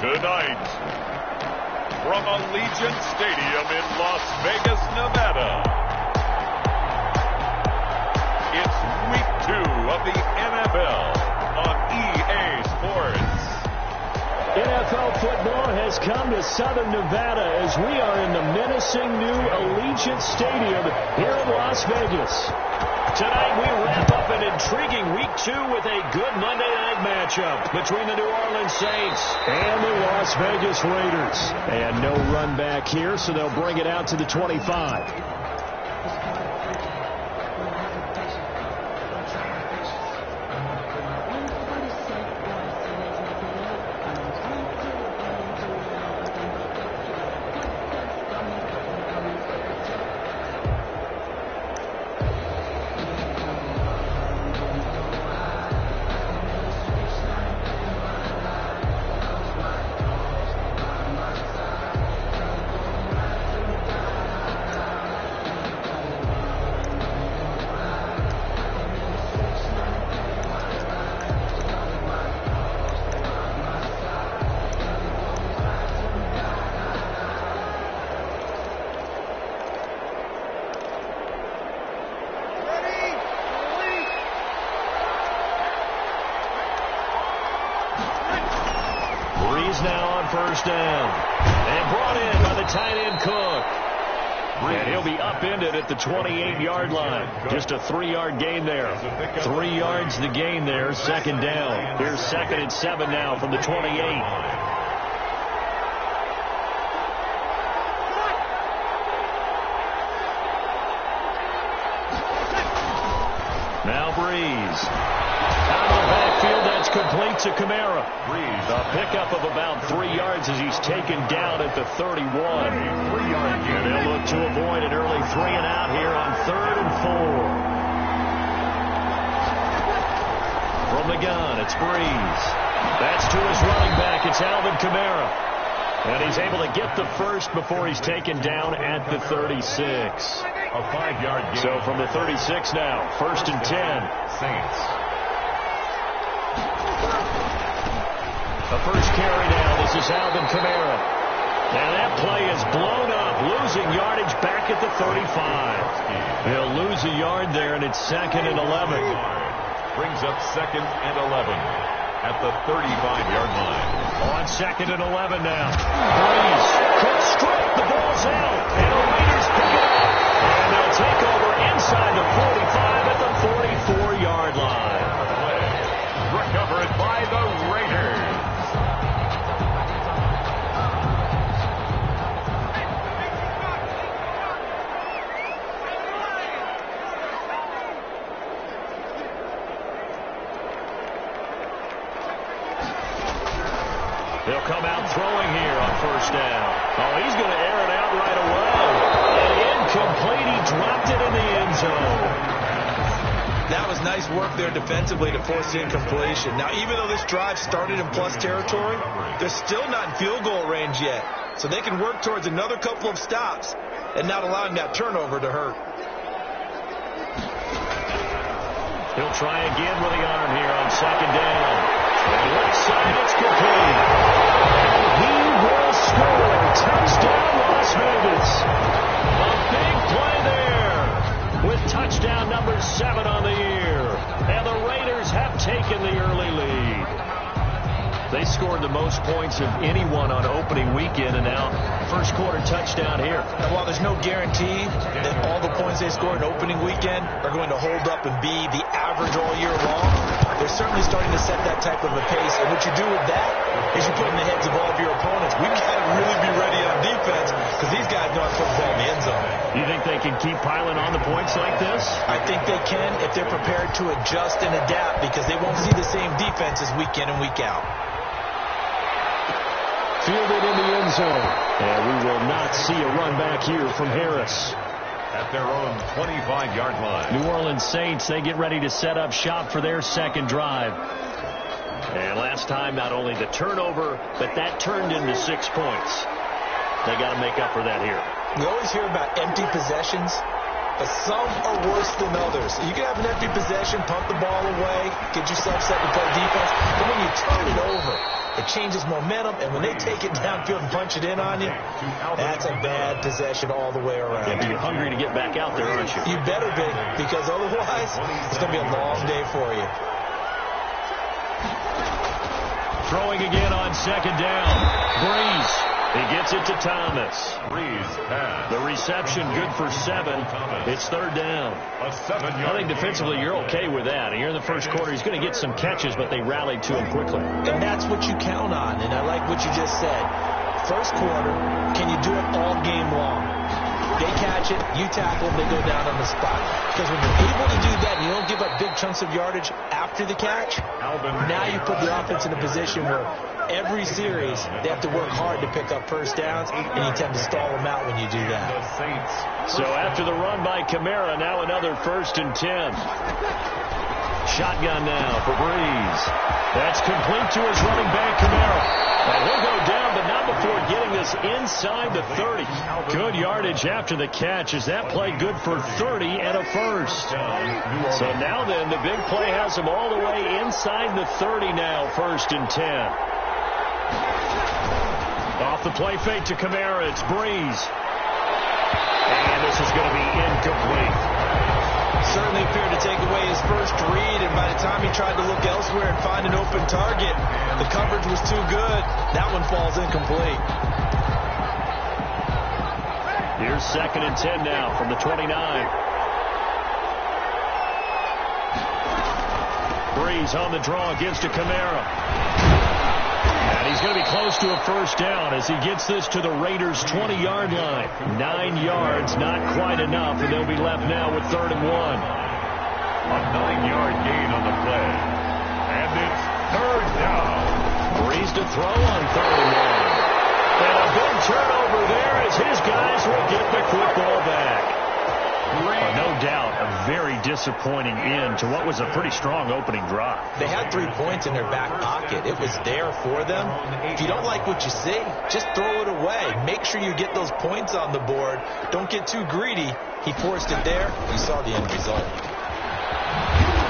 Tonight, from Allegiant Stadium in Las Vegas, Nevada, it's Week 2 of the NFL on EA Sports. NFL football has come to Southern Nevada as we are in the menacing new Allegiant Stadium here in Las Vegas. Tonight we wrap up an intriguing Week 2 with a good Monday night matchup between the New Orleans Saints and the Las Vegas Raiders. And no run back here, so they'll bring it out to the 25. Now on first down. And brought in by the tight end Cook. And he'll be upended at the 28-yard line. Just a 3-yard gain there. 3 yards the gain there. Second down. Here's 2nd and 7 now from the 28. Now Breeze. Out of the backfield, that's complete to Kamara. A pickup of about 3 yards as he's taken down at the 31. And they'll look to avoid an early 3 and out here on 3rd and 4. From the gun, it's Breeze. That's to his running back. It's Alvin Kamara. And he's able to get the first before he's taken down at the 36. A 5-yard gain. So from the 36 now, 1st and 10. Saints. The first carry now. This is Alvin Kamara. And that play is blown up, losing yardage back at the 35. He'll lose a yard there, and it's 2nd and 11. Brings up 2nd and 11 at the 35-yard line. On 2nd and 11 now. Breeze. Cut straight. The ball's out. And the Raiders pick it up. And they'll take over inside the 45 at the 44-yard line. Recovered by the Raiders. They'll come out throwing here on first down. Oh, he's going to air it out right away. And incomplete. He dropped it in the end zone. That was nice work there defensively to force the incompletion. Now, even though this drive started in plus territory, they're still not in field goal range yet. So they can work towards another couple of stops and not allowing that turnover to hurt. He'll try again with the arm here on 2nd down. And left side, it's complete. And he will score. Touchdown, Las Vegas. A big play there with touchdown number 7 on the year. And the Raiders have taken the early lead. They scored the most points of anyone on opening weekend, and now first quarter touchdown here. And while there's no guarantee that all the points they scored in opening weekend are going to hold up and be the average all year long, they're certainly starting to set that type of a pace. And what you do with that is you put in the heads of all of your opponents, we've got to really be ready on defense because these guys know how to put the ball in the end zone. You think they can keep piling on the points like this? I think they can if they're prepared to adjust and adapt because they won't see the same defenses week in and week out. Fielded in the end zone. And we will not see a run back here from Harris. At their own 25-yard line. New Orleans Saints, they get ready to set up shop for their second drive. And last time, not only the turnover, but that turned into 6 points. They got to make up for that here. We always hear about empty possessions, but some are worse than others. You can have an empty possession, pump the ball away, get yourself set to play defense, but when you turn it over, It changes momentum, and when they take it downfield and punch it in on you, that's a bad possession all the way around. Yeah, but you're hungry to get back out there, aren't you? You better be, because otherwise it's going to be a long day for you. Throwing again on second down. Breeze. He gets it to Thomas. Breeze pass. The reception good for 7. It's third down. A 7-yard I think defensively you're okay with that. Here in the first quarter, he's going to get some catches, but they rallied to him quickly. And that's what you count on, and I like what you just said. First quarter, can you do it all game long? They catch it, you tackle them, they go down on the spot. Because when you're able to do that and you don't give up big chunks of yardage after the catch, now you put the offense in a position where every series they have to work hard to pick up first downs, and you tend to stall them out when you do that. So after the run by Kamara, now another 1st and 10. Shotgun now for Breeze. That's complete to his running back, Kamara. And he'll go down, but not before getting this inside the 30. Good yardage after the catch as that play good for 30 and a first. So now then, the big play has him all the way inside the 30 now, 1st and 10. Off the play fake to Kamara, it's Breeze. And this is going to be incomplete. Certainly appeared to take away his first read, and by the time he tried to look elsewhere and find an open target, the coverage was too good. That one falls incomplete. Here's 2nd and 10 now from the 29. Breeze on the draw, gives to Kamara. And he's going to be close to a first down as he gets this to the Raiders' 20-yard line. 9 yards, not quite enough, and they'll be left now with 3rd and 1. A 9-yard gain on the play. And it's 3rd down. Breeze to throw on 3rd and 1. And a big turnover there as his guys will get the football back. No doubt a very disappointing end to what was a pretty strong opening drive. They had 3 points in their back pocket. It was there for them. If you don't like what you see, just throw it away. Make sure you get those points on the board. Don't get too greedy. He forced it there. You saw the end result.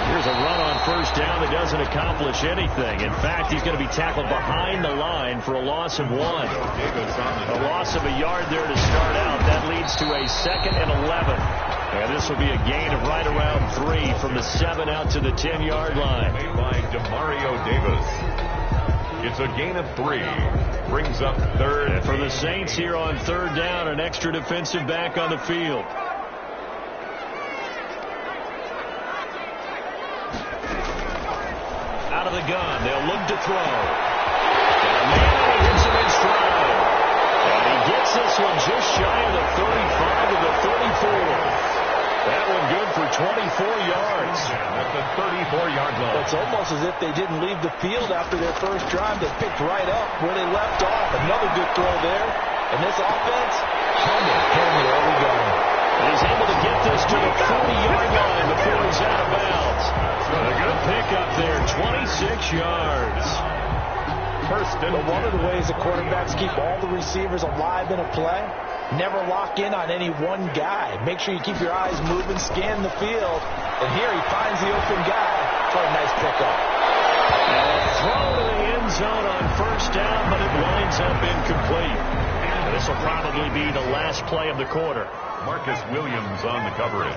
Here's a run on first down that doesn't accomplish anything. In fact, he's going to be tackled behind the line for a loss of 1. A loss of a yard there to start out. That leads to a 2nd and 11. And this will be a gain of right around 3 from the 7 out to the 10-yard line. Made by Demario Davis. It's a gain of 3. Brings up 3rd. And for the Saints here on 3rd down, an extra defensive back on the field. Out of the gun, they'll look to throw. And man, he hits him in stride. And he gets this one just shy of the 35 to the 34. That one good for 24 yards. At the 34-yard line. It's almost as if they didn't leave the field after their first drive. They picked right up where they left off. Another good throw there. And this offense, where we going? He's able to get this to the 40-yard line before he's out of bounds. A good pickup there, 26 yards. But one of the ways the quarterbacks keep all the receivers alive in a play, never lock in on any one guy. Make sure you keep your eyes moving, scan the field. And here he finds the open guy for a nice pickup. And throw to the end zone on first down, but it winds up incomplete. And this will probably be the last play of the quarter. Marcus Williams on the coverage.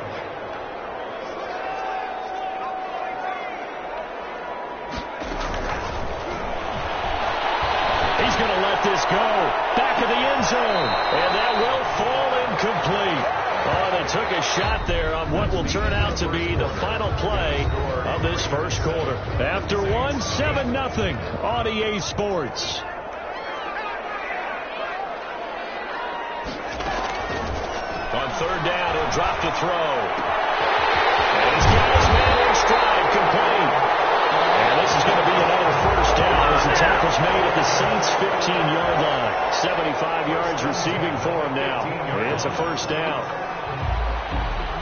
He's going to let this go. Back of the end zone. And that will fall incomplete. Oh, they took a shot there on what will turn out to be the final play of this first quarter. After 1, 7-0 on EA Sports. On 3rd down, he'll drop to throw. And he's got his man in stride, complete. And this is going to be another first down as the tackle's made at the Saints' 15-yard line. 75 yards receiving for him now. It's a first down.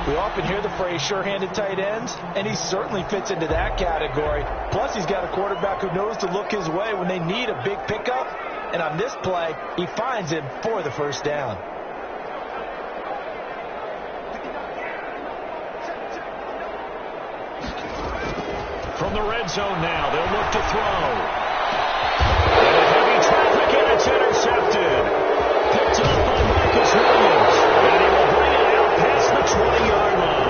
We often hear the phrase sure-handed tight ends, and he certainly fits into that category. Plus, he's got a quarterback who knows to look his way when they need a big pickup. And on this play, he finds him for the first down. From the red zone now, they'll look to throw. intercepted. Picked up by Marcus Williams. And he will bring it out past the 20-yard line.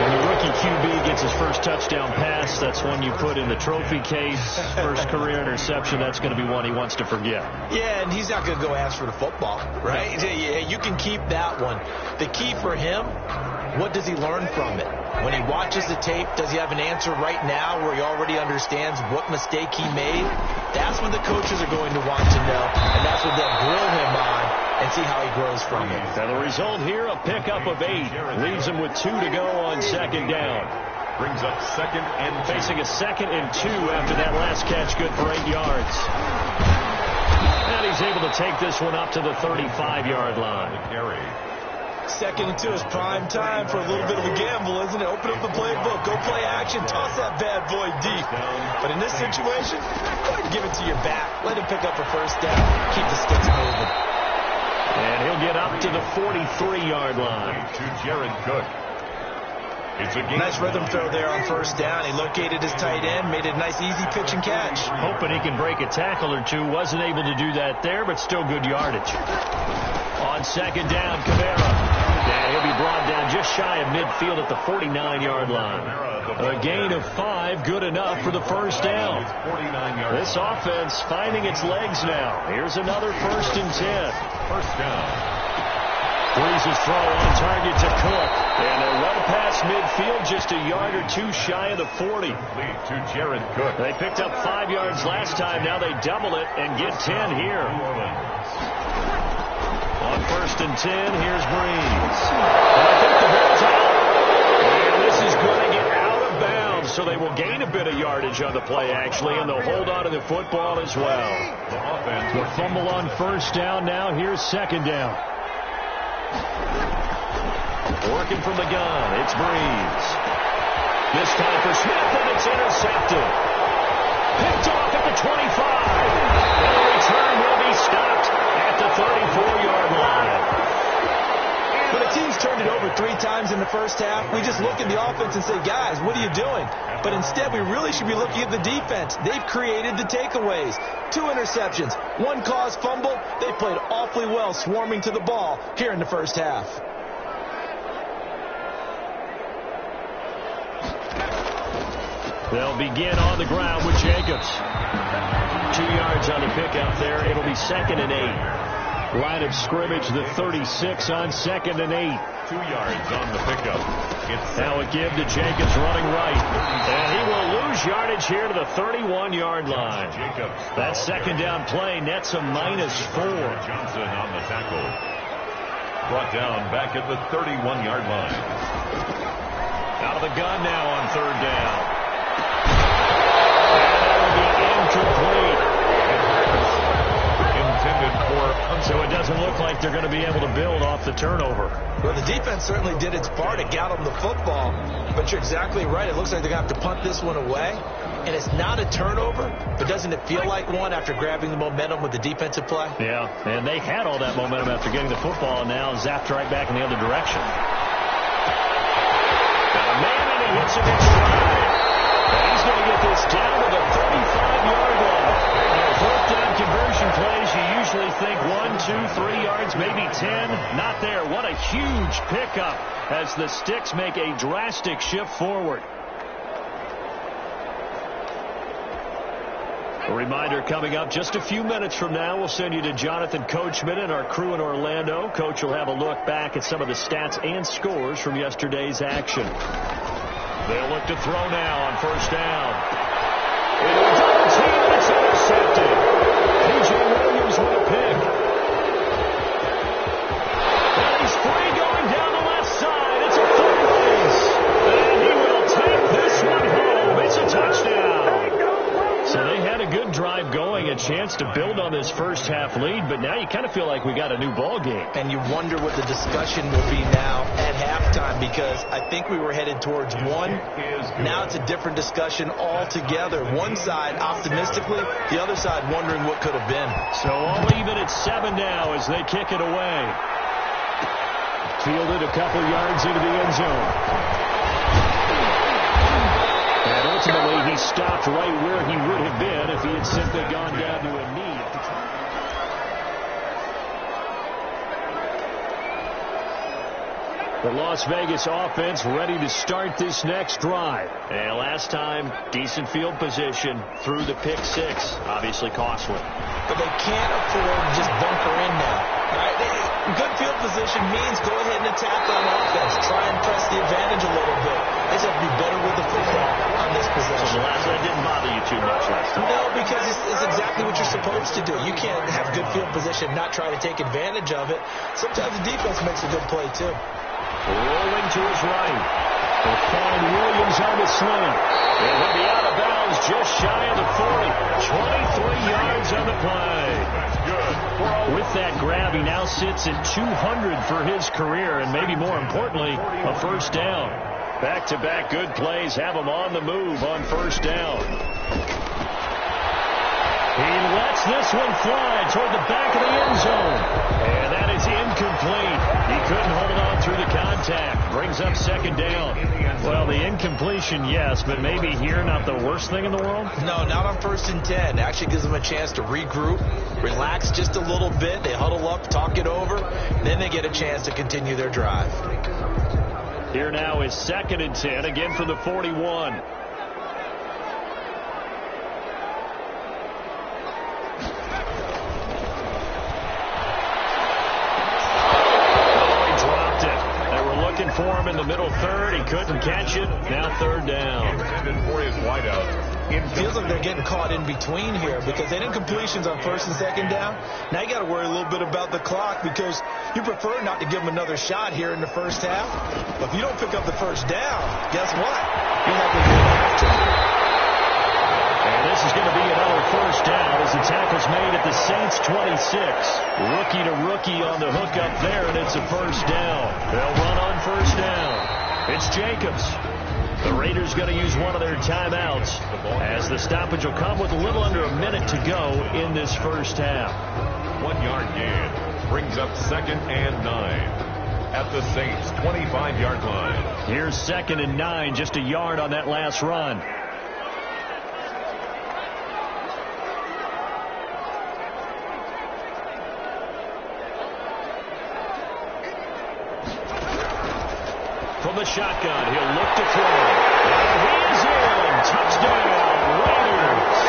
When the rookie QB gets his first touchdown pass, that's one you put in the trophy case. First career interception, that's going to be one he wants to forget. Yeah, and he's not going to go ask for the football, right? Yeah, you can keep that one. The key for him, what does he learn from it? When he watches the tape, does he have an answer right now where he already understands what mistake he made? That's what the coaches are going to want to know, and that's what they'll grill him on and see how he grows from it. And the result here, a pickup of 8. Leaves him with 2 to go on second down. Brings up second and facing a 2nd and 2 after that last catch, good for 8 yards. And he's able to take this one up to the 35-yard line. 2nd and 2 is prime time for a little bit of a gamble, isn't it? Open up the playbook, go play action, toss that bad boy deep. But in this situation, go ahead and give it to your back. Let him pick up a first down. Keep the sticks moving. And he'll get up to the 43-yard line. To Jared Cook. It's a nice rhythm throw there on first down. He located his tight end, made it a nice easy pitch and catch. Hoping he can break a tackle or two. Wasn't able to do that there, but still good yardage. On second down, Kamara. And he'll be brought down just shy of midfield at the 49-yard line. A gain of 5, good enough for the first down. This offense finding its legs now. Here's another 1st and 10. First down. Breeze's throw on target to Cook. And they're well past midfield, just a yard or 2 shy of the 40. Lead to Jared Cook. They picked up 5 yards last time. Now they double it and get 10 here. On 1st and 10, here's Breeze. And I think the ball's out. And this is going to get out of bounds, so they will gain a bit of yardage on the play, actually, and they'll hold on to the football as well. The fumble on first down now. Here's second down. Working from the gun, it's Breeze. This time for Smith, and it's intercepted. Picked off at the 25. And the return will be stopped at the 34-yard line. When a team's turned it over 3 times in the first half, we just look at the offense and say, guys, what are you doing? But instead, we really should be looking at the defense. They've created the takeaways. 2 interceptions, 1 caused fumble. They played awfully well swarming to the ball here in the first half. They'll begin on the ground with Jacobs. 2 yards on the pickup there. It'll be 2nd and 8. Line of scrimmage, the 36 on 2nd and 8. 2 yards on the pickup. Now a give to Jacobs running right. And he will lose yardage here to the 31-yard line. That second down play nets a -4. Johnson on the tackle. Brought down back at the 31-yard line. Out of the gun now on 3rd down. And that will be incomplete. Intended for... So it doesn't look like they're going to be able to build off the turnover. Well, the defense certainly did its part to get them the football. But you're exactly right. It looks like they're going to have to punt this one away. And it's not a turnover, but doesn't it feel like one after grabbing the momentum with the defensive play? Yeah, and they had all that momentum after getting the football, and now zapped right back in the other direction. Got a man, and he hits him in stride. And he's going to get this down to the 35-yard line. Fourth down conversion plays, you usually think 1, 2, 3 yards, maybe 10. Not there. What a huge pickup as the Sticks make a drastic shift forward. A reminder coming up just a few minutes from now, we'll send you to Jonathan Coachman and our crew in Orlando. Coach will have a look back at some of the stats and scores from yesterday's action. They'll look to throw now on first down. Into a double team, and it's intercepted. P.J. Williams with a pick. And he's free going down the left side. It's a full race. And he will take this one home. It's a touchdown. So they had a good drive going, a chance to build on this first half lead, but now you kind of feel like we got a new ball game. And you wonder what the discussion will be now at halftime, because I think we were headed towards one. Now it's a different discussion altogether. One side optimistically, the other side wondering what could have been. So all even at 7 now as they kick it away. Fielded a couple yards into the end zone. And ultimately, he stopped right where he would have been if he had simply gone down to a knee at the time. The Las Vegas offense ready to start this next drive. And last time, decent field position through the pick six. Obviously costly. But they can't afford to just bunker in now. Right? Good field position means go ahead and attack on offense. Try and press the advantage a little bit. They just have to be better with the football on this possession. So that didn't bother you too much last time? No, because it's exactly what you're supposed to do. You can't have good field position and not try to take advantage of it. Sometimes the defense makes a good play, too. Rolling to his right. They'll find Williams on the sling. And he'll be out of bounds just shy of the 40. 23 yards on the play. That's good. With that grab, he now sits at 200 for his career, and maybe more importantly, a first down. Back-to-back good plays have him on the move on first down. He lets this one fly toward the back of the end zone. And that is incomplete. He couldn't hold on through the contact. Brings up second down. Well, the incompletion, yes, but maybe here not the worst thing in the world? No, not on 1st and 10. Actually gives them a chance to regroup, relax just a little bit. They huddle up, talk it over. Then they get a chance to continue their drive. Here now is 2nd and 10, again from the 41. For him in the middle third. He couldn't catch it. Now 3rd down. For his wideout. It feels like they're getting caught in between here because they didn't completions on 1st and 2nd down. Now you got to worry a little bit about the clock because you prefer not to give them another shot here in the first half. But if you don't pick up the first down, guess what? You're not going to have to. And this is going to be another first down as the tackle's made at the Saints 26. Rookie to rookie on the hook up there, and it's a first down. They'll run on first down. It's Jacobs. The Raiders going to use one of their timeouts as the stoppage will come with a little under a minute to go in this first half. 1 yard gain brings up 2nd and 9 at the Saints 25-yard line. Here's 2nd and 9, just a yard on that last run. From the shotgun, he'll look to throw. And he is in. Touchdown, Raiders.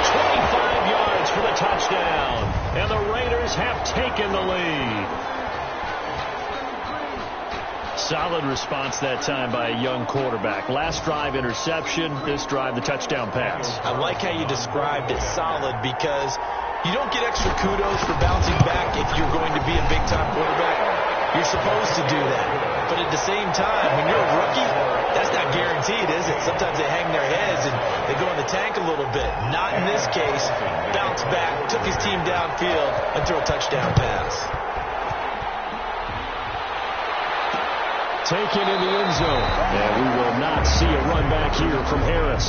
25 yards for the touchdown. And the Raiders have taken the lead. Solid response that time by a young quarterback. Last drive, interception. This drive, the touchdown pass. I like how you described it, solid, because you don't get extra kudos for bouncing back if you're going to be a big-time quarterback. You're supposed to do that. But at the same time, when you're a rookie, that's not guaranteed, is it? Sometimes they hang their heads and they go in the tank a little bit. Not in this case. Bounced back, took his team downfield, and threw a touchdown pass. Taken in the end zone. And we will not see a run back here from Harris.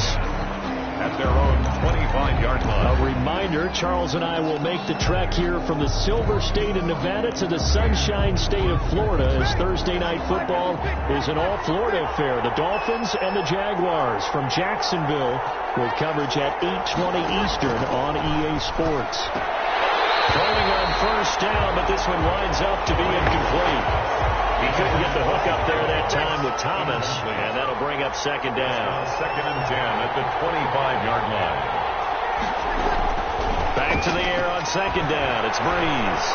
At their own 25-yard line. A reminder, Charles and I will make the trek here from the Silver State of Nevada to the Sunshine State of Florida as Thursday Night Football is an all-Florida affair. The Dolphins and the Jaguars from Jacksonville with coverage at 8:20 Eastern on EA Sports. Throwing on first down, but this one winds up to be incomplete. He couldn't get the hook up there that time with Thomas, and that'll bring up second down. 2nd and 10 at the 25-yard line. Back to the air on second down. It's Breeze.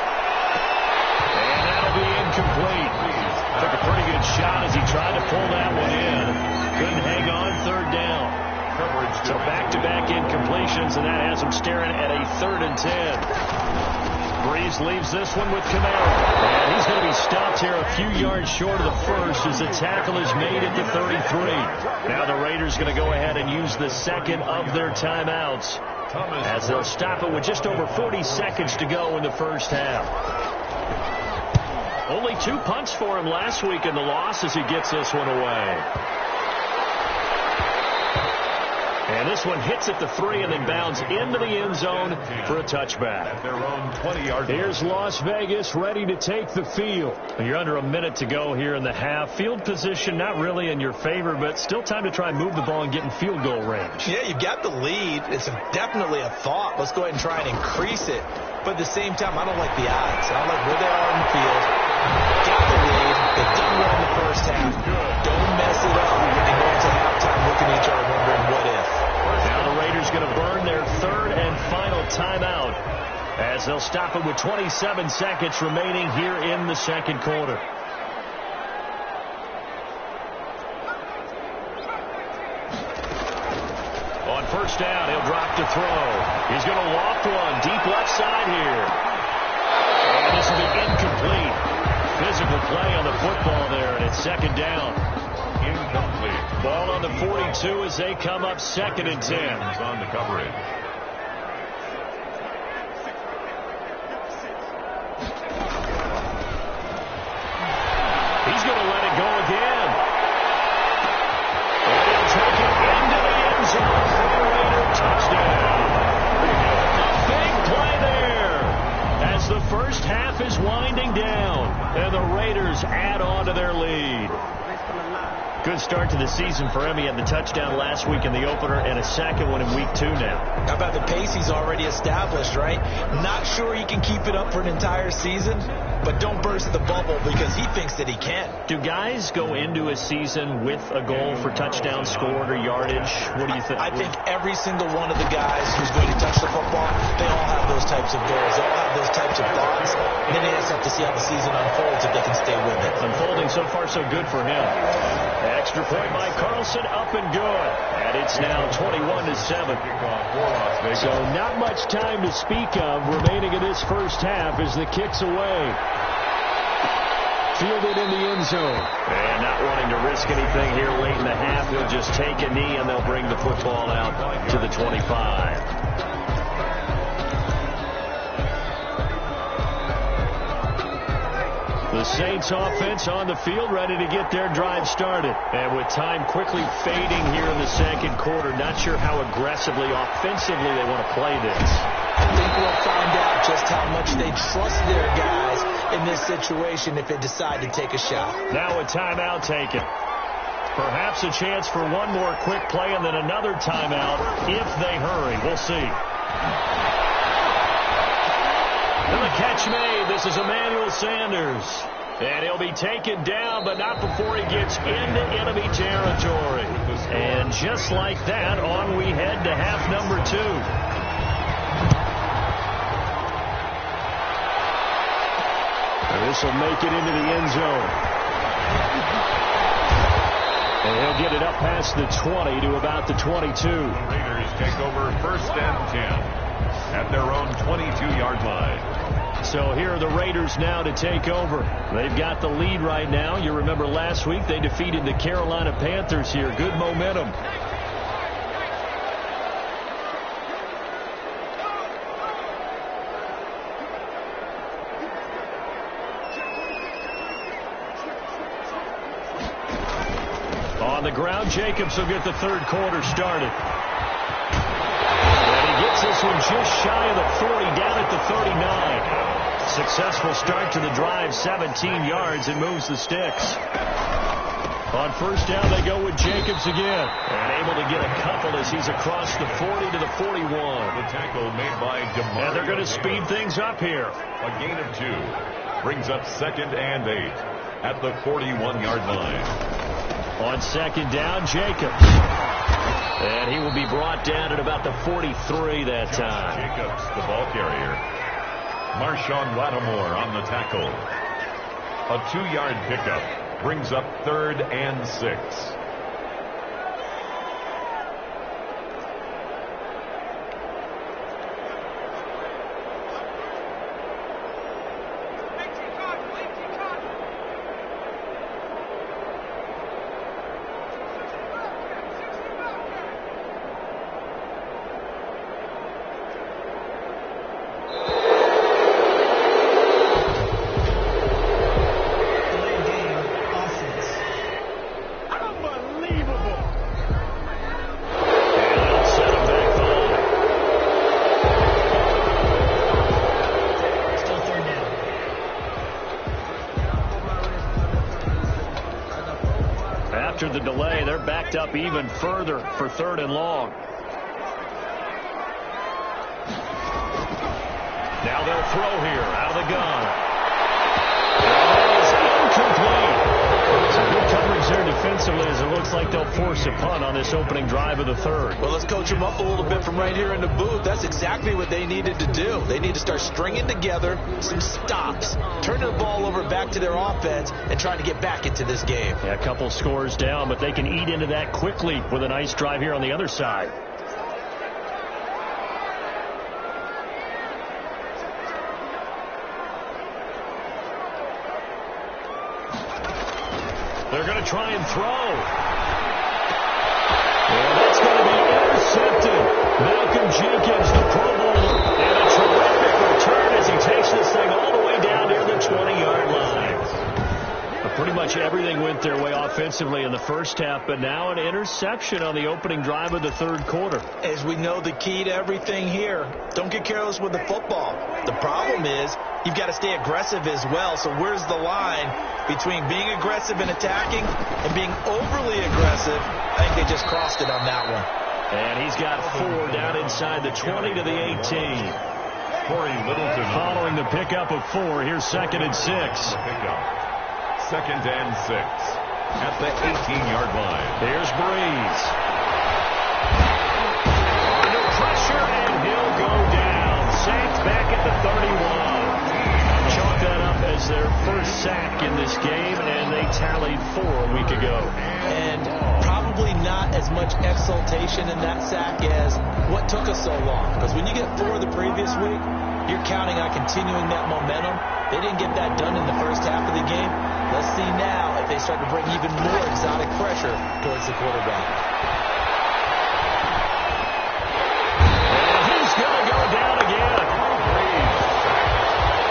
And that'll be incomplete. Took a pretty good shot as he tried to pull that one in. Couldn't hang on, 3rd down. So back-to-back incompletions, and that has him staring at a 3rd and 10. Breeze leaves this one with Camaro. And he's going to be stopped here a few yards short of the first as the tackle is made at the 33. Now the Raiders going to go ahead and use the second of their timeouts as they'll stop it with just over 40 seconds to go in the first half. Only 2 punts for him last week in the loss as he gets this one away. And this one hits at the 3 and then bounds into the end zone for a touchback. At their own 20-yard line. Here's Las Vegas ready to take the field. You're under a minute to go here in the half. Field position not really in your favor, but still time to try and move the ball and get in field goal range. Yeah, you've got the lead. It's definitely a thought. Let's go ahead and try and increase it. But at the same time, I don't like the odds. I don't like where they are in the field. Got the lead. They first half. Don't mess it up when you go into halftime looking at each other wondering what if. Now the Raiders going to burn their third and final timeout as they'll stop it with 27 seconds remaining here in the second quarter. On first down, he'll drop to throw. He's going to loft one deep left side here. And this will be incomplete. Physical play on the football there, and it's second down. Incomplete. Ball on the 42 as they come up 2nd and 10. On the coverage. He's going to let it go again. And he'll take it into the end zone for a Raider touchdown. A big play there as the first half is winding down, and the Raiders add on to their lead. Good start to the season for him. He had the touchdown last week in the opener and a second one in week 2 now. How about the pace he's already established, right? Not sure he can keep it up for an entire season, but don't burst the bubble because he thinks that he can. Do guys go into a season with a goal for touchdown scored or yardage? What do you think? I think every single one of the guys who's going to touch the football, they all have those types of goals. They all have those types of thoughts. And then they just have to see how the season unfolds if they can stay with it. Unfolding so far so good for him. Extra point by Carlson, up and good. And it's now 21-7. So not much time to speak of remaining in this first half as the kick's away. Fielded in the end zone. And not wanting to risk anything here late in the half, he'll just take a knee and they'll bring the football out to the 25. The Saints offense on the field, ready to get their drive started. And with time quickly fading here in the second quarter, not sure how aggressively, offensively they want to play this. I think we'll find out just how much they trust their guys in this situation if they decide to take a shot. Now a timeout taken. Perhaps a chance for one more quick play and then another timeout if they hurry. We'll see. And the catch made. This is Emmanuel Sanders. And he'll be taken down, but not before he gets into enemy territory. And just like that, on we head to half number 2. And this will make it into the end zone. And he'll get it up past the 20 to about the 22. Raiders take over 1st and 10 at their own 22-yard line. So here are the Raiders now to take over. They've got the lead right now. You remember last week they defeated the Carolina Panthers here. Good momentum. On the ground, Jacobs will get the third quarter started. And he gets this one just shy of the 40, down at the 39. Successful start to the drive, 17 yards, and moves the sticks. On first down, they go with Jacobs again. And able to get a couple as he's across the 40 to the 41. The tackle made by DeMar. And they're going to speed things up here. A gain of 2. Brings up 2nd and 8 at the 41-yard line. On second down, Jacobs. And he will be brought down at about the 43 that time. Jacobs, the ball carrier. Marshawn Lattimore on the tackle. A 2-yard pickup brings up 3rd and 6. After the delay, they're backed up even further for 3rd and long. Now they'll throw here out of the gun. That is incomplete. It's a good there defensively as it looks like they'll force a punt on this opening drive of the third. Well, let's coach them up a little bit from right here in the booth. That's exactly what they needed to do. They need to start stringing together some stops, turning the ball over back to their offense, and trying to get back into this game. Yeah, a couple scores down, but they can eat into that quickly with a nice drive here on the other side. They're going to try and throw. And that's going to be intercepted. Malcolm Jenkins, the Pro Bowler. And a terrific return as he takes this thing all the way down near the 20-yard line. But pretty much everything went their way offensively in the first half, but now an interception on the opening drive of the third quarter. As we know, the key to everything here, don't get careless with the football. The problem is you've got to stay aggressive as well. So where's the line between being aggressive and attacking and being overly aggressive? I think they just crossed it on that one. And he's got 4 down inside the 20 to the 18. Corey Littleton Following the pickup of 4, here's 2nd and 6. Second and 6 at the 18-yard line. Here's Breeze. Under pressure, and he'll go down. Sacked back at the 31. Chalk that up as their first sack in this game, and they tallied 4 a week ago. And probably not as much exultation in that sack as what took us so long. Because when you get 4 the previous week, you're counting on continuing that momentum. They didn't get that done in the first half of the game. Let's see now if they start to bring even more exotic pressure towards the quarterback. And he's going to go down again.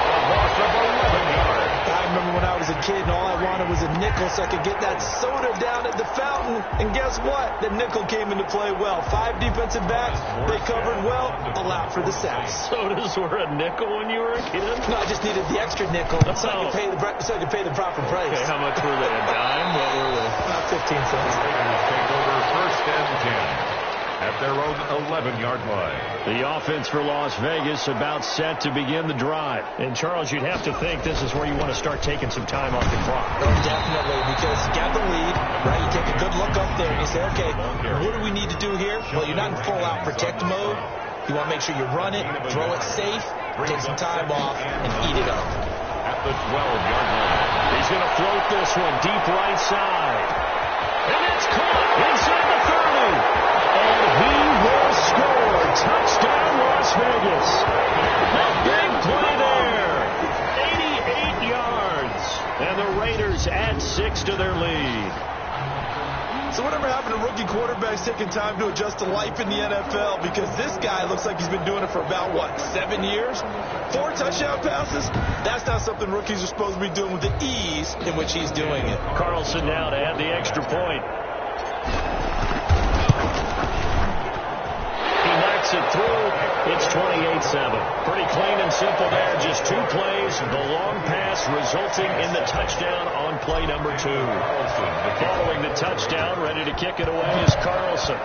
A loss of 11 yards. I remember when I was a kid and all I wanted was a nickel so I could get that soda down at the fountain. And guess what? The nickel came into play well. 5 defensive backs, they covered well, allowed for the sacks. Sodas were a nickel when you were a kid? No, I just needed the extra nickel so I could pay the proper price. Okay, how much were they? A dime? What were they? About 15 cents. Raiders take over first and 10 at their own 11-yard line. The offense for Las Vegas about set to begin the drive. And, Charles, you'd have to think this is where you want to start taking some time off the clock. Oh, definitely, because you got the lead, right? You take a good look up there and you say, okay, what do we need to do here? Well, you're not in full-out protect mode. You want to make sure you run it, throw it safe, take some time off, and eat it up. At the 12-yard line. He's going to float this one deep right side. And it's caught inside the 30. And he will score. Touchdown, Las Vegas. A big play there. 88 yards. And the Raiders add 6 to their lead. So whatever happened to rookie quarterbacks taking time to adjust to life in the NFL? Because this guy looks like he's been doing it for about, 7 years? 4 touchdown passes? That's not something rookies are supposed to be doing with the ease in which he's doing it. Carlson now to add the extra point. It through. It's 28-7. Pretty clean and simple there. Just 2 plays. The long pass resulting in the touchdown on play number 2. Following the touchdown, ready to kick it away is Carlson.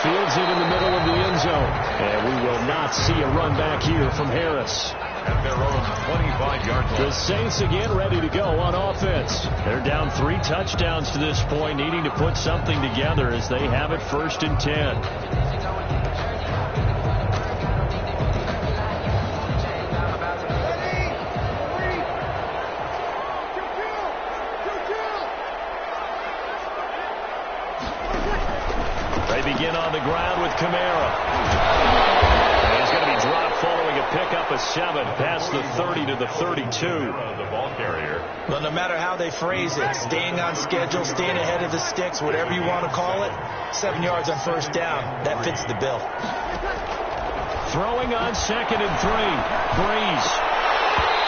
Fields it in the middle of the end zone. And we will not see a run back here from Harris. At their own 25-yard line. The Saints again ready to go on offense. They're down 3 touchdowns to this point, needing to put something together as they have it 1st and 10. They begin on the ground with Kamara. Dropped following a pickup of 7 past the 30 to the 32. The ball carrier. Well, no matter how they phrase it, staying on schedule, staying ahead of the sticks, whatever you want to call it, 7 yards on 1st down, that fits the bill. Throwing on 2nd and 3. Breeze.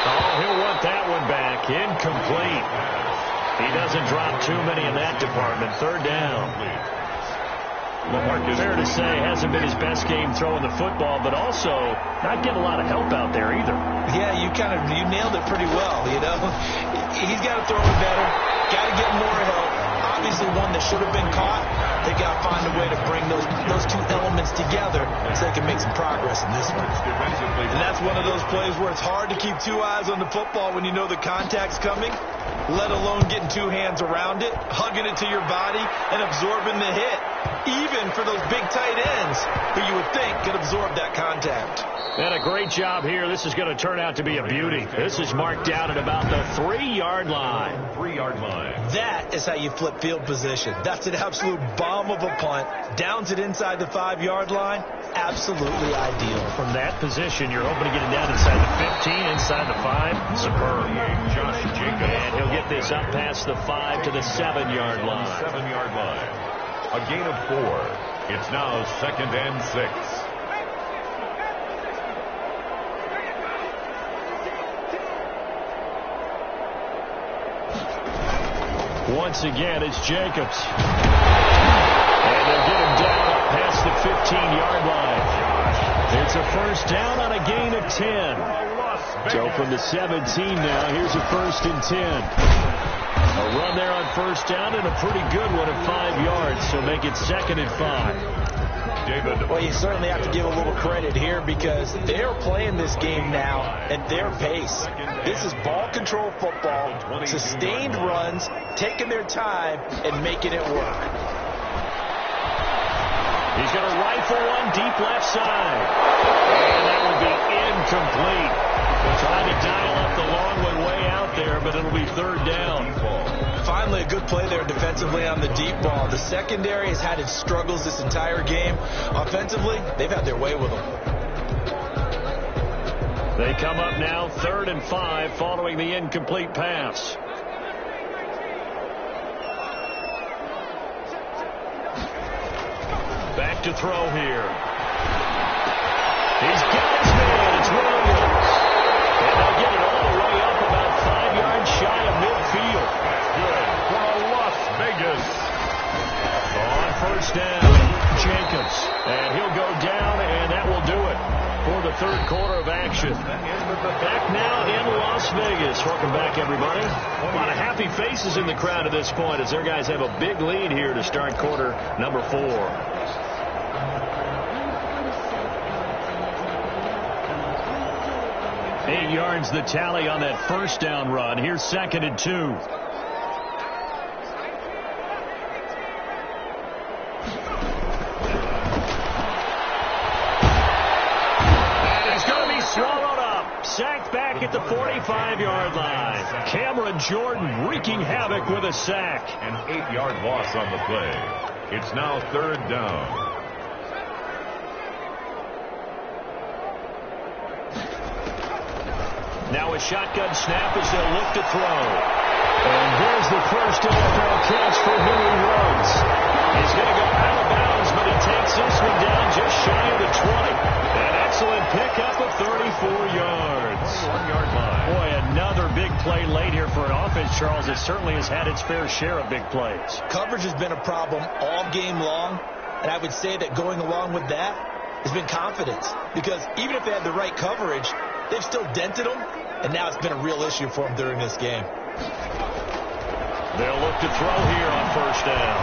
Oh, he'll want that one back. Incomplete. He doesn't drop too many in that department. 3rd down. Fair to say, hasn't been his best game throwing the football, but also not getting a lot of help out there either. Yeah, you nailed it pretty well, He's got to throw it better, got to get more help. obviously one that should have been caught. They got to find a way to bring those two elements together so they can make some progress in this one. And that's one of those plays where it's hard to keep two eyes on the football when you know the contact's coming, let alone getting two hands around it, hugging it to your body, and absorbing the hit, even for those big tight ends who you would think could absorb that contact. And a great job here. This is going to turn out to be a beauty. This is marked down at about the 3-yard line. 3-yard line. That is how you flip field position. That's an absolute bomb of a punt. Downs it inside the 5-yard line. Absolutely ideal. From that position, you're hoping to get it down inside the 15, inside the 5. Superb. Josh Jacobs. And he'll get this up past the 5 to the 7-yard line. 7-yard line. A gain of 4. It's now 2nd and 6. Once again, it's Jacobs. And they'll get him down up past the 15-yard line. It's a first down on a gain of 10. So from the 17 now, here's a 1st and 10. A run there on first down and a pretty good one at 5 yards. So make it 2nd and 5. David. Well, you certainly have to give a little credit here because they're playing this game now at their pace. This is ball control football, sustained runs, taking their time and making it work. He's going to rifle one deep left side. And that will be incomplete. They're trying to dial up the long one way out there, but it'll be 3rd down. Finally, a good play there defensively on the deep ball. The secondary has had its struggles this entire game. Offensively, they've had their way with them. They come up now 3rd and 5 following the incomplete pass. Back to throw here. He's got his man. It's Williams. And they'll get it all the way up about 5 yards shy of midfield. Good for Las Vegas. On first down, Jacobs. And he'll go down, and that will do it for the 3rd quarter of action. Back now in Las Vegas. Welcome back, everybody. A lot of happy faces in the crowd at this point as their guys have a big lead here to start quarter number 4. 8 yards the tally on that first down run. Here's 2nd and 2. And it's going to be swallowed up. Sacked back at the 45-yard line. Cameron Jordan wreaking havoc with a sack. An 8-yard loss on the play. It's now 3rd down. Now a shotgun snap as they'll look to throw. And here's the first NFL catch for Henry Ruggs. He's going to go out of bounds, but he takes this one down just shy of the 20. An excellent pickup of 34 yards. 1-yard line. Boy, another big play late here for an offense, Charles, that certainly has had its fair share of big plays. Coverage has been a problem all game long, and I would say that going along with that has been confidence. Because even if they had the right coverage, they've still dented them. And now it's been a real issue for them during this game. They'll look to throw here on first down.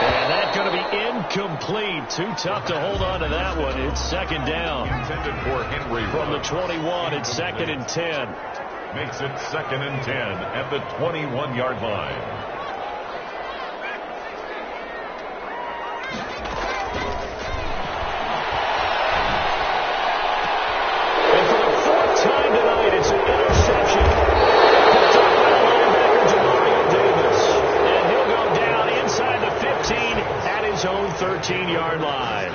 And that's going to be incomplete. Too tough to hold on to that one. It's 2nd down. Intended for Henry from the 21. It's 2nd and 10. Makes it 2nd and 10 at the 21-yard line. Own 13-yard line.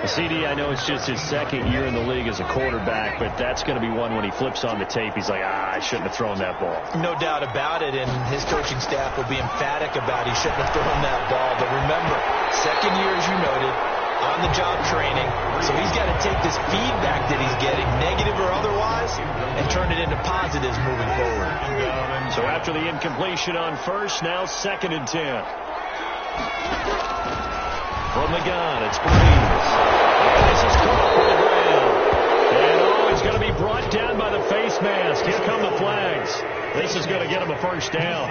CD, I know it's just his 2nd year in the league as a quarterback, but that's going to be one when he flips on the tape, he's like, I shouldn't have thrown that ball. No doubt about it, and his coaching staff will be emphatic about he shouldn't have thrown that ball. But remember, 2nd year, as you noted, on-the-job training, so he's got to take this feedback that he's getting, negative or otherwise, and turn it into positives moving forward. So after the incompletion on first, now 2nd and 10. From the gun, it's Breeze. And this is caught for the ground. And he's going to be brought down by the face mask. Here come the flags. This is going to get him a first down.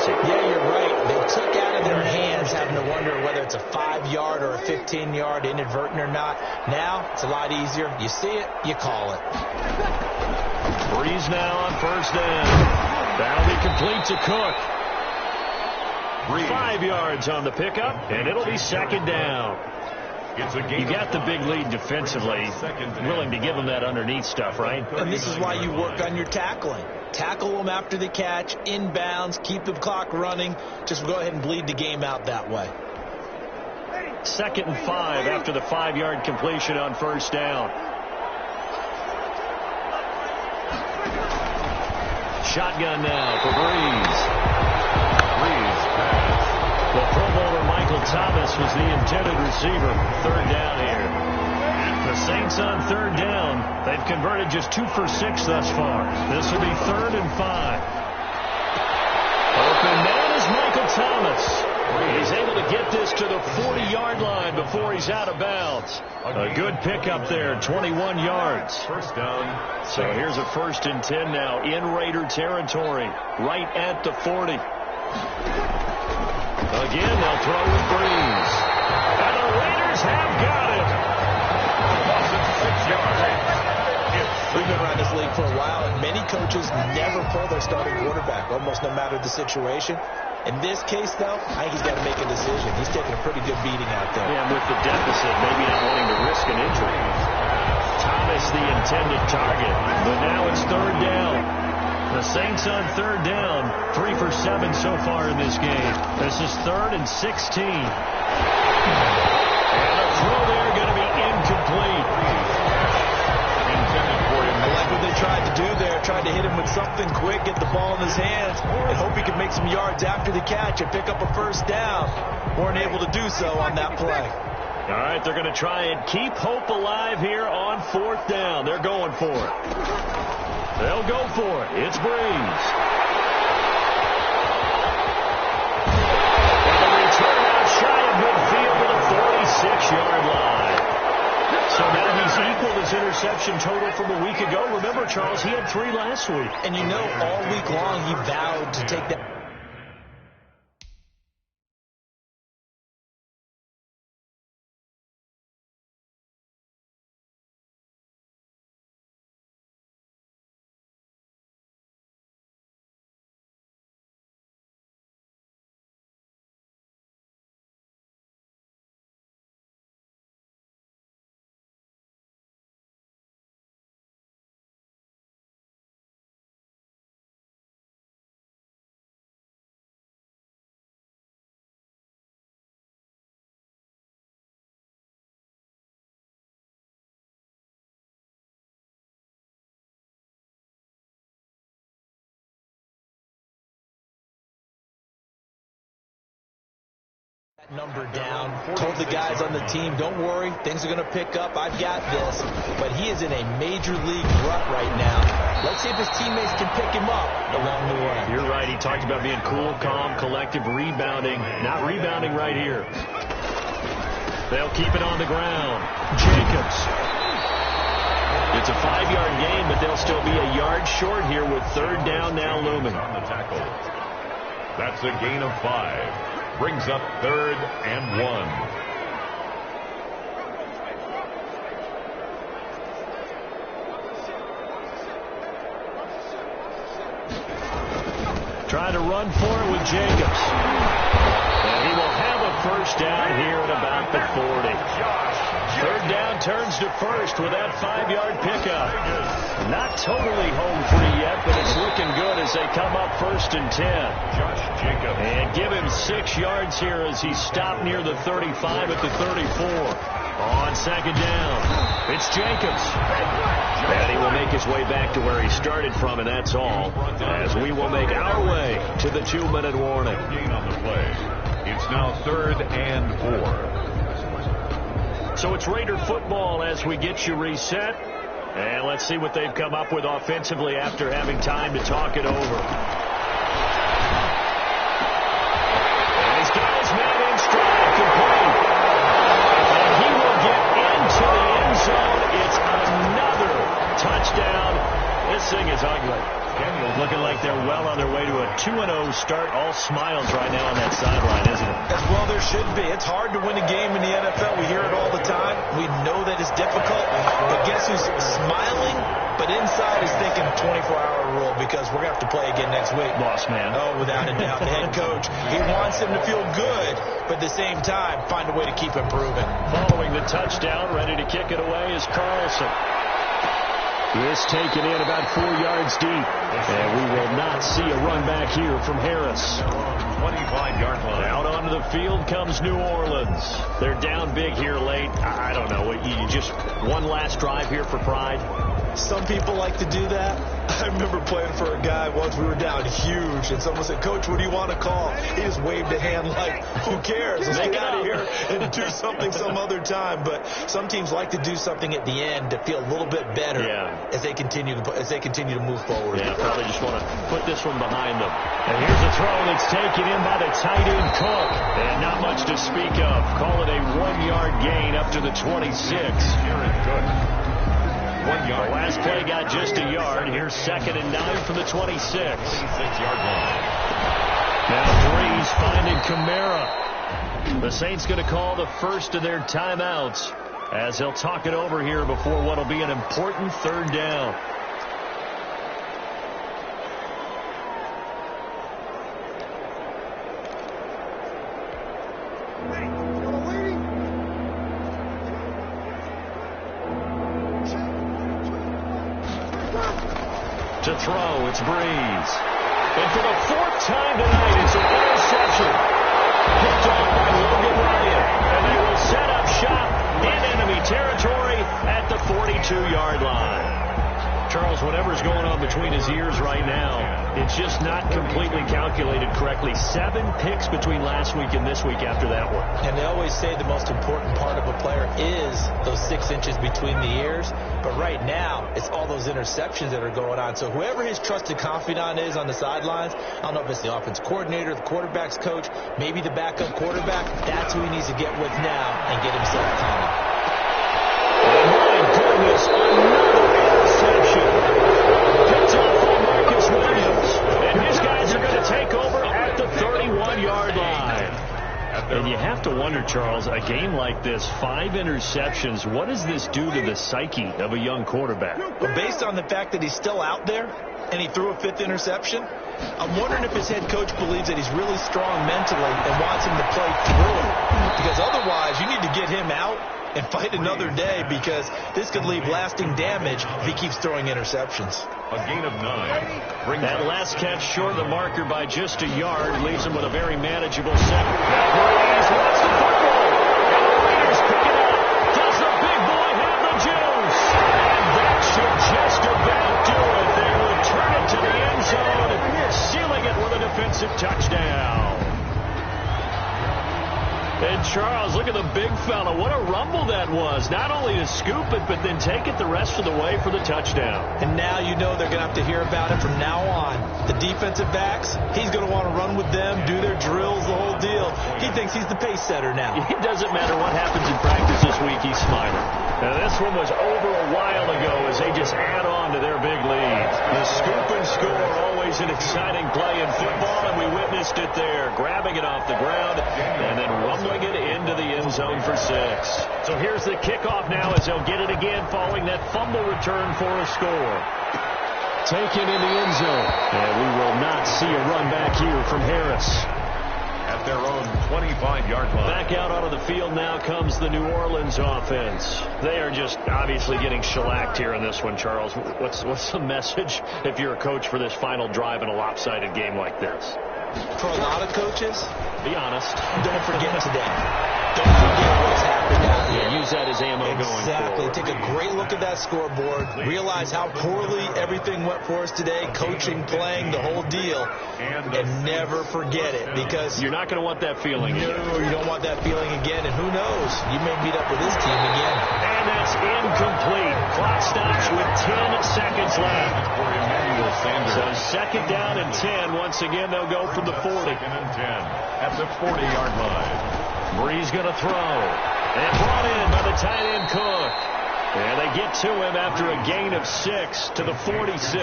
easy. Yeah, you're right. They took out of their hands having to wonder whether it's a 5-yard or a 15-yard inadvertent or not. Now, it's a lot easier. You see it, you call it. Breeze now on first down. That'll be complete to Cook. 5 yards on the pickup, and it'll be second down. You got the big lead defensively, willing to give them that underneath stuff, right? And this is why you work on your tackling. Tackle them after the catch, inbounds, keep the clock running. Just go ahead and bleed the game out that way. 2nd and 5 after the 5-yard completion on first down. Shotgun now for Breeze. Well, Pro Bowler Michael Thomas was the intended receiver. Third down here. The Saints on third down. They've converted just 2 for 6 thus far. This will be 3rd and 5. Open man is Michael Thomas. He's able to get this to the 40-yard line before he's out of bounds. A good pickup there, 21 yards. First down. So here's a 1st and 10 now in Raider territory, right at the 40. Again, they'll throw with Breeze. And the Raiders have got it. 6 yards. We've been around this league for a while, and many coaches never pull their starting quarterback, almost no matter the situation. In this case, though, I think he's got to make a decision. He's taking a pretty good beating out there. Yeah, and with the deficit, maybe not wanting to risk an injury. Thomas, the intended target, but now it's third down. The Saints on third down, 3 for 7 so far in this game. This is 3rd and 16. And a throw there going to be incomplete. Intended for him. I like what they tried to do there, tried to hit him with something quick, get the ball in his hands, and hope he could make some yards after the catch and pick up a first down. Weren't able to do so on that play. All right, they're going to try and keep hope alive here on 4th down. They're going for it. They'll go for it. It's Breeze. And the return out shy of midfield to the 46-yard line. So now he's equaled his interception total from a week ago. Remember, Charles, he had 3 last week. And you know, all week long he vowed to take that. Number down, told the guys on the team, don't worry, things are going to pick up, I've got this. But he is in a major league rut right now. Let's see if his teammates can pick him up along the way. You're right, he talked about being cool, calm, collective, rebounding. Not rebounding right here. They'll keep it on the ground. Jacobs. It's a 5-yard gain, but they'll still be a yard short here with third down now looming. On the tackle. That's a gain of 5. Brings up 3rd and 1. Trying to run for it with Jacobs. And he will have a first down here at about the 40. Third down turns to first with that 5-yard pickup. Not totally home free yet, but it's looking good as they come up 1st and 10. Josh Jacobs. And give him 6 yards here as he stopped near the 35 at the 34. On 2nd down, it's Jacobs. And he will make his way back to where he started from, and that's all, as we will make our way to the 2-minute warning. Gain on the play. It's now 3rd and 4. So it's Raider football as we get you reset. And let's see what they've come up with offensively after having time to talk it over. And he's got his man in stride, complete. And he will get into the end zone. It's another touchdown. This thing is ugly. Looking like they're well on their way to a 2-0 start. All smiles right now on that sideline, isn't it? As well there should be. It's hard to win a game in the NFL. We hear it all the time. We know that it's difficult. But guess who's smiling? But inside is thinking 24-hour rule because we're going to have to play again next week. Boss man. Oh, without a doubt. The head coach, he wants him to feel good, but at the same time, find a way to keep improving. Following the touchdown, ready to kick it away is Carlson. Is taken in about 4 yards deep. And we will not see a run back here from Harris. 25-yard line. Out onto the field comes New Orleans. They're down big here late. I don't know. You just one last drive here for pride. Some people like to do that. I remember playing for a guy once. We were down huge, and someone said, "Coach, what do you want to call?" He just waved a hand like, "Who cares? Let's get out of here and do something some other time." But some teams like to do something at the end to feel a little bit better as they continue to move forward. Yeah, probably just want to put this one behind them. And here's a throw that's taken in by the tight end Cook, and not much to speak of. Call it a 1-yard gain up to the 26. Jared Cook. 1 yard. The last play got just a yard. Here's 2nd and 9 from the 26. 26-yard line. Now Breeze finding Kamara. The Saints going to call the first of their timeouts as they'll talk it over here before what will be an important 3rd down. To throw, it's Breeze. And for the 4th time tonight, it's an interception. Picked off by Logan Ryan. And they will set up shop in enemy territory at the 42-yard line. Charles, whatever's going on between his ears right now, it's just not completely calculated correctly. 7 picks between last week and this week after that one. And they always say the most important part of a player is those 6 inches between the ears. But right now, it's all those interceptions that are going on. So whoever his trusted confidant is on the sidelines, I don't know if it's the offense coordinator, the quarterback's coach, maybe the backup quarterback, that's who he needs to get with now and get himself calm. Oh, my goodness, another interception. Picked off by Marcus Williams. And his guys are going to take over at the 31-yard line. And you have to wonder, Charles, a game like this, 5 interceptions, what does this do to the psyche of a young quarterback? Well, based on the fact that he's still out there and he threw a 5th interception, I'm wondering if his head coach believes that he's really strong mentally and wants him to play through it. Because otherwise, you need to get him out and fight another day because this could leave lasting damage if he keeps throwing interceptions. A gain of 9. That last catch short of the marker by just a yard leaves him with a very manageable second. Breeze wants the football. And the Raiders pick it up. Does the big boy have the juice? And that should just about do it. They return it to the end zone, sealing it with a defensive touchdown. And Charles, look at the big fella. What a rumble that was. Not only to scoop it, but then take it the rest of the way for the touchdown. And now you know they're going to have to hear about it from now on. The defensive backs, he's going to want to run with them, do their drills, the whole deal. He thinks he's the pace setter now. It doesn't matter what happens in practice this week, he's smiling. Now, this one was over a while ago as they just add on to their big lead. The scoop and score, always an exciting play in football, and we witnessed it there, grabbing it off the ground and then rumbling it into the end zone for 6. So here's the kickoff now as they'll get it again following that fumble return for a score. Taken in the end zone. And we will not see a run back here from Harris. At their own 25-yard line. Back out onto the field now comes the New Orleans offense. They are just obviously getting shellacked here in this one, Charles. What's the message if you're a coach for this final drive in a lopsided game like this? For a lot of coaches, be honest. Don't forget today. Don't forget what's happened out here. Use that as ammo going forward. Exactly. Take a great look at that scoreboard. Realize how poorly everything went for us today. Coaching, playing, the whole deal. And never forget it because you're not going to want that feeling. No, you don't want that feeling again. And who knows? You may meet up with this team again. And that's incomplete. Clock stops with 10 seconds left. So 2nd down and 10. Once again, they'll go from the 40. 2nd and 10 at the 40-yard line. Breeze going to throw. And brought in by the tight end Cook. And they get to him after a gain of 6 to the 46.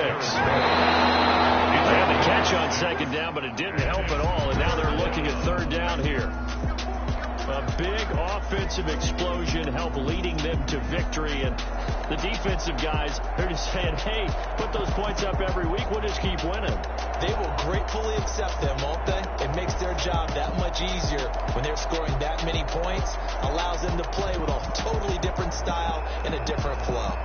They had the catch on second down, but it didn't help at all. And now they're looking at third down here. A big offensive explosion helped leading them to victory. And the defensive guys are just saying, hey, put those points up every week. We'll just keep winning. They will gratefully accept them, won't they? It makes their job that much easier when they're scoring that many points. Allows them to play with a totally different style and a different flow.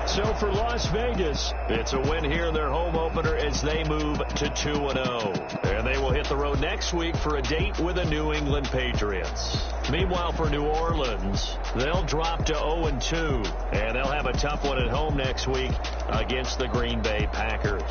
So for Las Vegas, it's a win here in their home opener as they move to 2-0. And they will hit the road next week for a date with the New England Patriots. Meanwhile, for New Orleans, they'll drop to 0-2. And they'll have a tough one at home next week against the Green Bay Packers.